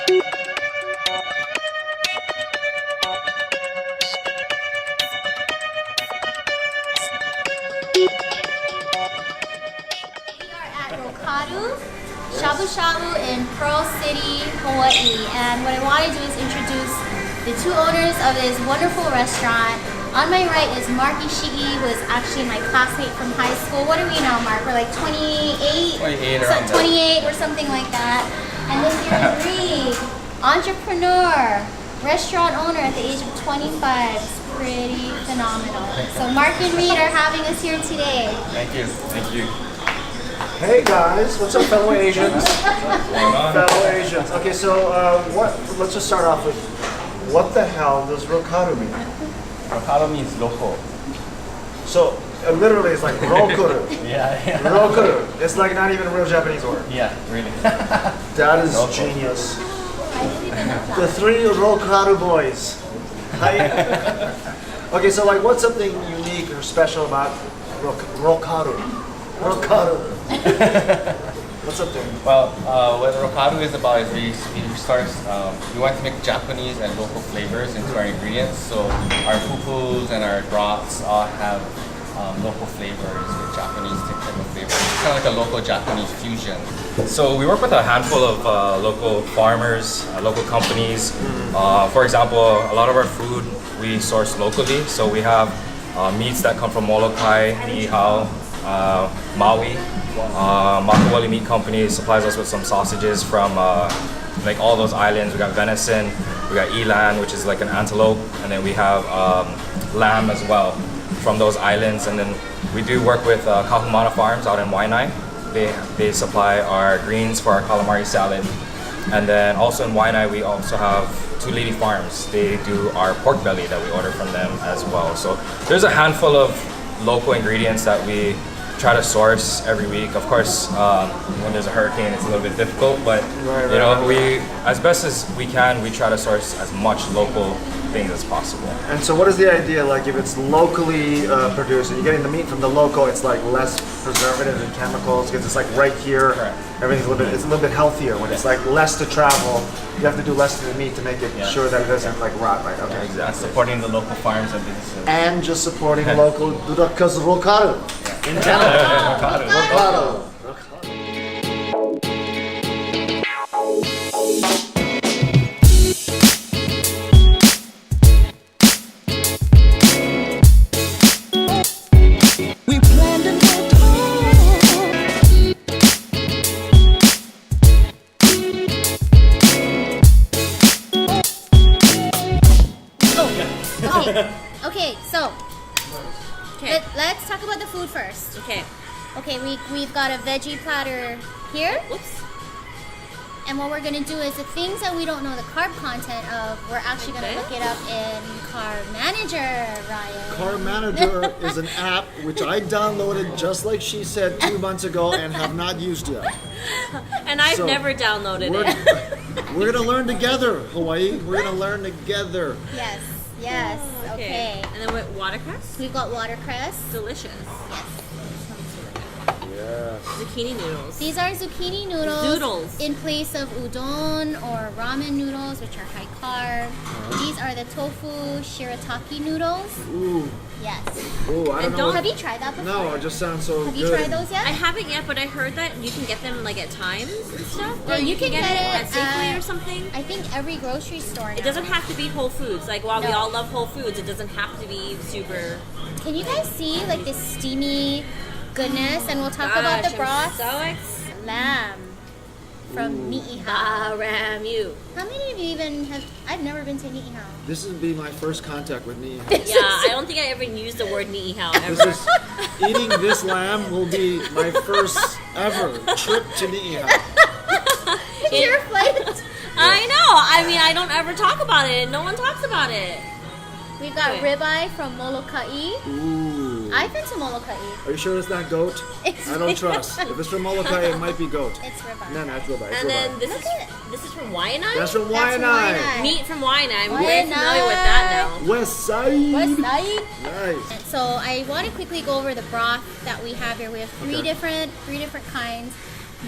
At Rokaru, Shabu Shabu in Pearl City, Hawaii. And what I want to do is introduce the two owners of this wonderful restaurant. On my right is Mark Ishii, who is actually my classmate from high school. What do we know, Mark? We're like 28? 28 so, around 28 or something like that. And then here's Reed, entrepreneur, restaurant owner at the age of 25. It's pretty phenomenal. So Mark and Reed are having us here today. Thank you. Thank you. Hey guys, what's up, fellow Asians? What's going on? Fellow Asians. Okay, so let's just start off with what the hell does Rokaru mean? Rokaru means local. So literally, it's like Rokaru. Yeah. Rokaru. It's like not even a real Japanese word. Yeah, really. That is Local. genius. I didn't even know that. The three Rokaru boys. Hi. Okay, so like, what's something unique or special about Rokaru? Rokaru. What's up there? Well, what Rokaru is about is we want to make Japanese and local flavors into our ingredients. So our pupus and our broths all have local flavors with Japanese type of flavors. It's kind of like a local Japanese fusion. So we work with a handful of local farmers, local companies. For example, a lot of our food we source locally. So we have meats that come from Molokai, Niihau, Maui. Makawali Meat Company supplies us with some sausages from like all those islands. We got venison, we got eland, which is like an antelope, and then we have lamb as well from those islands. And then we do work with Kahumana Farms out in Waianae. They supply our greens for our calamari salad. And then also in Waianae, we also have Two Lady Farms. They do our pork belly that we order from them as well. So there's a handful of local ingredients that we try to source every week. Of course, when there's a hurricane, it's a little bit difficult, but you know, we, as best as we can, we try to source as much local things as possible. And so what is the idea, like if it's locally produced and you're getting the meat from the local, it's like less preservatives and chemicals because it's like right here. Correct. Everything's a little bit healthier. When it's like less to travel, you have to do less to the meat to make it sure that it doesn't like rot, right? Okay. Exactly. Supporting the local farms and businesses. And just supporting local because Rokaru. In general. Rokaru. We planned to go Okay, so let's talk about the food first. Okay, we've got a veggie platter here. Oops. And what we're gonna do is the things that we don't know the carb content of, we're actually gonna look it up in Carb Manager, Ryan. Carb Manager is an app which I downloaded just like she said 2 months ago and have not used yet. And I've So, never downloaded We're, it. we're gonna learn together, Hawaii. We're gonna learn together. Yes, okay. And then with watercress? We've got watercress. Delicious. Yes. Yeah. Zucchini noodles. These are zucchini noodles Zoodles. in place of udon or ramen noodles, which are high carb. These are the tofu shirataki noodles. Ooh. Yes. Ooh, I don't know. Have you tried that before? No, it just sounds so Have good. you tried those yet? I haven't yet, but I heard that you can get them like at Times and stuff. Yeah, you can get it at Safeway at- or something. I think every grocery store now. It doesn't have to be Whole Foods. Like while we No. all love Whole Foods, it doesn't have to be super. Can you guys see like this steamy goodness? And we'll talk about the Gosh, broth. I'm so Lamb from Niihau. Ramu. How many of you even have? I've never been to Niihau. This would be my first contact with me. Yeah, I don't think I ever used the word niihau This ever. is, eating this lamb will be my first ever trip to Niihau. It's your flight. I know. I mean, I don't ever talk about it. No one talks about it. We've got Okay. ribeye from Molokai. Ooh. I've been to Molokai. Are you sure it's not goat? It's I don't trust. If it's from Molokai, it might be goat. It's ribeye. No, it's ribeye. It's And then ribeye. this is from Waianae? That's from That's Waianae. Waianae. Meat from Waianae. I'm very Waianae. familiar with that now. West side. West side. Nice. So I want to quickly go over the broth that we have here. We have three Okay. different kinds.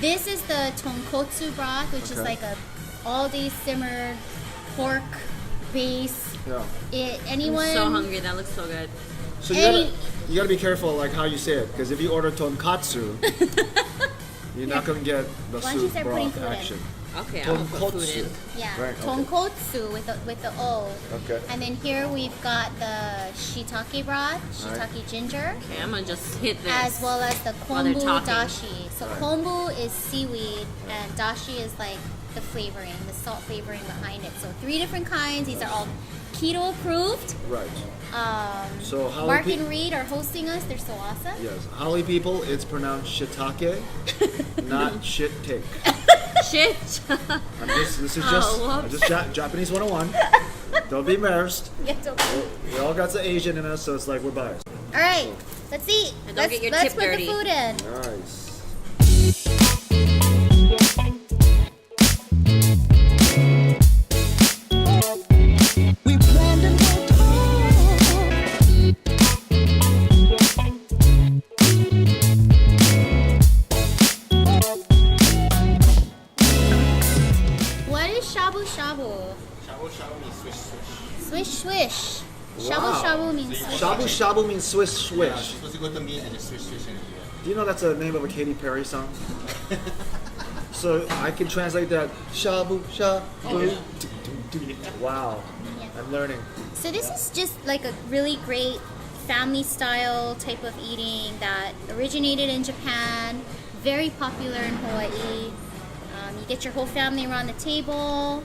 This is the tonkotsu broth, which is Okay. like a all day simmered pork base. Yeah. Anyone? I'm so hungry. That looks so good. So Any- you gotta be careful like how you say it, because if you order tonkatsu, you're not gonna get the Why don't you soup start putting broth food in? action. Okay, I'm gonna put food Tonkotsu. in. Yeah, Right, okay. tonkotsu with the O. Okay. And then here we've got the shiitake broth, shiitake ginger, Okay, I'm gonna just hit this. as well as the While they're kombu talking. dashi. So kombu is seaweed, and dashi is like the flavoring, the salt flavoring behind it. So 3 different kinds. These are all keto approved. Right. So how Mark and Reed are hosting us. They're so awesome. Yes, Holly people, it's pronounced shiitake, not shit take. Shit. This is whoops. just Japanese 101. Don't be embarrassed. It's okay. We all got some Asian in us, so it's like we're biased. All right, let's eat. And don't let's get your let's tip put dirty. the food in. Nice. We planned and worked What is shabu shabu? Shabu shabu means swish swish. Swish swish. Shabu Wow. shabu means swish. Shabu shabu means swish Yeah, swish. you're supposed to go to meat and just swish swish and Do you know that's the name of a Katy Perry song? So I can translate that. Shabu shabu. Wow, I'm learning. So this is just like a really great family style type of eating that originated in Japan, very popular in Hawaii. You get your whole family around the table,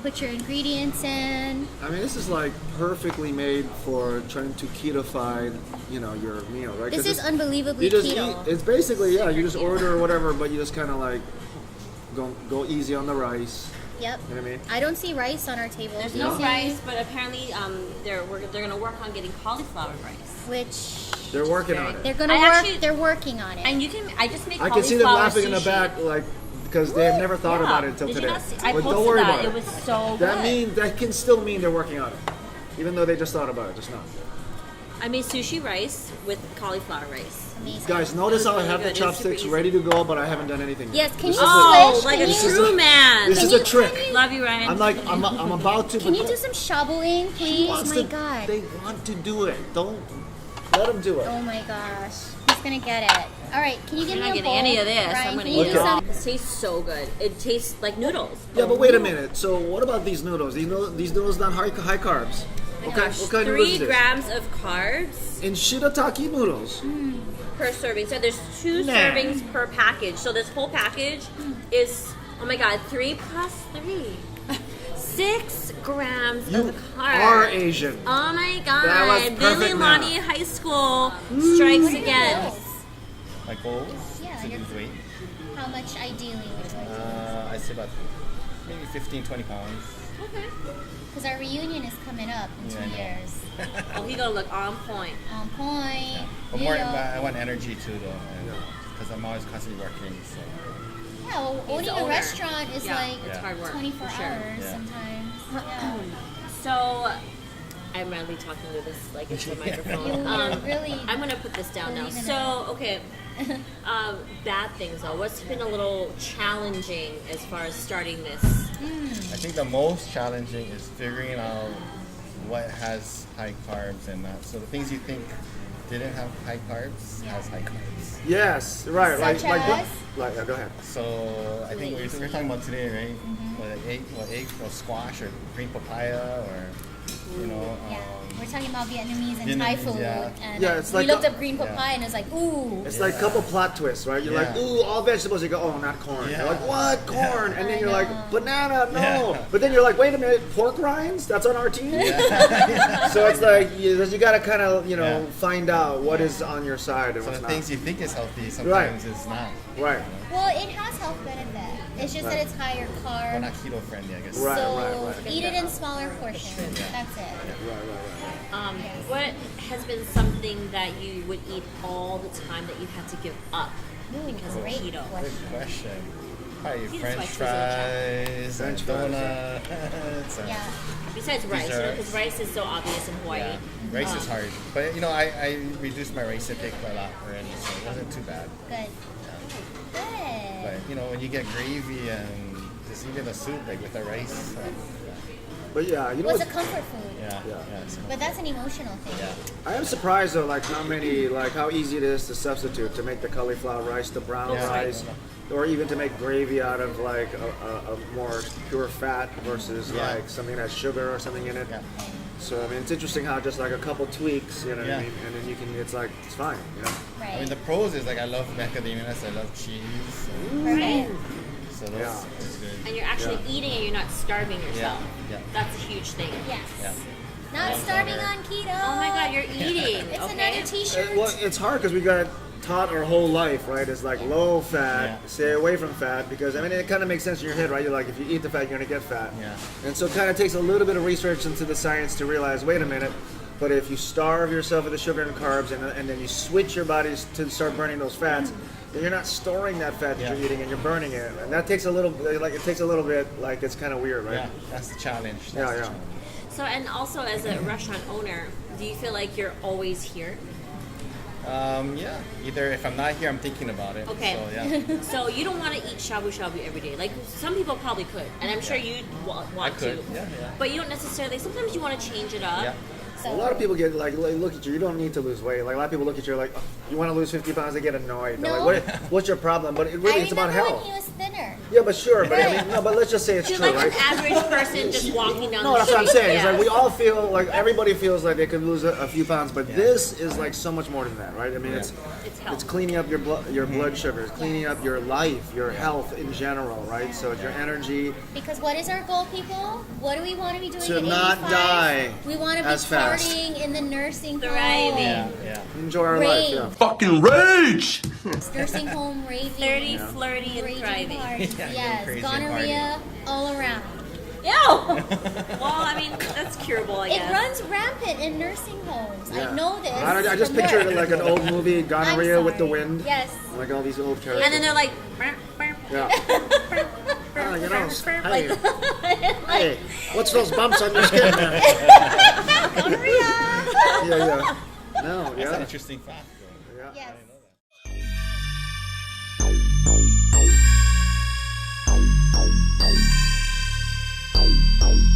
put your ingredients in. I mean, this is like perfectly made for trying to ketofy, your meal, right? This 'Cause is it's- unbelievably you just keto. eat. It's basically you just order or whatever, but you just kind of like go easy on the rice. Yep. You know what I mean? I don't see rice on our table. There's Do you no see? rice, but apparently they're gonna work on getting cauliflower rice. Which They're working on it. they're gonna I work. actually- They're working on it. And I just made I cauliflower can see them laughing in the sushi. back, like because they've never thought Yeah. about it until Did you today. not see- I But posted don't worry that. about It was so good. That can still mean they're working on it, even though they just thought about it just now. I made sushi rice with cauliflower rice. Amazing. Guys, notice how I really have the good. It was super chopsticks easy. ready to go, but I haven't done anything yet. Yes. Can you Oh, switch? like Can a you- true man. This is you- a trick. Love you, Ryan. I'm like I'm about to. Can you but do some shabuing, he please? wants My to- God. They want to do it. Don't let them do it. Oh my gosh. He's gonna get it. All right. Can you give I'm me not a getting bowl? any of this. Ryan, I'm gonna can you eat do it all. some? It tastes so good. It tastes like noodles. Yeah, but wait a minute. So what about these noodles? These noodles not high carbs. What kind of noodles 3 is this? grams of carbs In shirataki noodles. per serving. So there's 2 Nah. servings per package. So this whole package is, oh my god, 3 plus 3. 6 grams You of carbs. are Asian. Oh my That was god. perfect Lililani High School strikes again. My goals Yeah, to you're- lose weight. How much ideally would you like to? I say about maybe 15, 20 pounds. Okay. Because our reunion is coming up in Yeah, 2 I know. years. Oh, he gonna look on point. On point. But New more, York. I want energy too, though, because I'm always constantly working. So Yeah, well, He's owning the a owner. restaurant is Yeah, like it's hard work, 24 for sure. hours Yeah. sometimes. Yeah. So, I'm randomly talking to this like into the microphone. You are really. I'm gonna put this down now. Believe in So, okay. Bad things though. What's been a little challenging as far as starting this? I think the most challenging is figuring out what has high carbs and not. So the things you think didn't have high carbs has high carbs. Yes, right. Such as? Yeah, go ahead. So I think we're talking about today, right? Mm-hmm. Egg or squash or green papaya or Yeah, we're talking about Vietnamese and Thai Vietnamese, food, yeah. and Yeah, it's we like looked a- up green papaya yeah. and it's like, ooh. It's like a couple plot twists, right? You're like, Yeah. ooh, all vegetables. You go, oh, not corn. Yeah. You're like, what? Corn? And then I you're like, know. banana, no. Yeah. But then you're like, wait a minute, pork rinds? That's on our team? So it's like, you got to kind of, Yeah. find out what is on your side and So what's the not. things you think is healthy sometimes is not. Right. Well, it has health benefit. It's just that it's higher Or carb. not keto friendly, I guess. Right. So eat it in smaller portions. That's it. What has been something that you would eat all the time that you had to give up because of great keto? question. Good question. Probably He's French like fries, French and fries, donuts. and- Yeah. Besides rice, Desserts. because rice is so obvious in Hawaii. Yeah, rice is hard. But I reduced my rice intake by a lot already, so it wasn't too bad. Good. Good. But when you get gravy and Just even the soup, like with the rice. But yeah, you know, What's a comfort food? Yeah. But that's an emotional thing. Yeah. I am surprised though, like how easy it is to substitute to make the cauliflower rice, the brown Yeah. rice, or even to make gravy out of like a more pure fat versus Yeah. like something that has sugar or something in it. Yeah. So I mean, it's interesting how just like a couple tweaks, you know what I Yeah. mean, and then you can, it's like it's fine, you know. Right. I mean, the pros is like I love macadamias, I love cheese. Right. So those Yeah. is good. And you're actually eating and you're not starving yourself. Yeah. That's a huge thing. Yes. Yeah. Not starving on keto. Oh my god, you're eating. It's okay. another T-shirt. Well, it's hard because we got taught our whole life, right? It's like low fat, Yeah. stay away from fat, because I mean it kind of makes sense in your head, right? You're like, if you eat the fat, you're gonna get fat. Yeah. And so it kind of takes a little bit of research into the science to realize, wait a minute, but if you starve yourself with the sugar and carbs, and then you switch your bodies to start burning those fats, then you're not storing that fat that Yeah. you're eating, and you're burning it, and that takes a little, like it takes a little bit, like it's kind of weird, right? Yeah, that's the challenge. That's Yeah, the yeah. challenge. So, and also as a restaurant owner, do you feel like you're always here? Yeah. Either if I'm not here, I'm thinking about it. Okay. So yeah. So you don't want to eat shabu shabu every day. Like some people probably could, and I'm sure you want I could. to. Yeah. But you don't necessarily. Sometimes you want to change it up. Yeah. A lot of people get like look at you. You don't need to lose weight. Like a lot of people look at you like, oh, you want to lose 50 pounds. They get annoyed. They're No. like, what's your problem? But it really, I it's about remember health. when he was thinner. Yeah, but sure. But I Right. mean, no. But let's just say it's You're true, like right? an average person just walking down No, the that's street. what I'm saying. It's Yeah. like we all feel like everybody feels like they could lose a few pounds, but Yeah. this is like so much more than that, right? I mean, Yeah. It's health. it's cleaning up your blood sugars, cleaning up your life, your health in general, right? So it's your energy. Because what is our goal, people? What do we want to be doing To at not 85? die We want to be as fast. partying in the nursing home. Thriving. Yeah. Enjoy our Rage. life. Yeah. Fucking rage! Nursing home, raving. 30, flirty, and raging thriving. parties. Yeah, Yes, crazy gonorrhea all around. Ew! Well, I mean, that's curable, I It guess. runs rampant in nursing homes. Yeah. I know this. I just from pictured work. it like an old movie, I'm Gonorrhea with the sorry. Wind. Yes. Like all these old characters. And then they're like, yeah. Oh, you know, like, hey, what's those bumps on your skin? Man? Gonorrhea. Yeah. No, That's an yeah. interesting fact. Though. Yeah. Yes. Bye.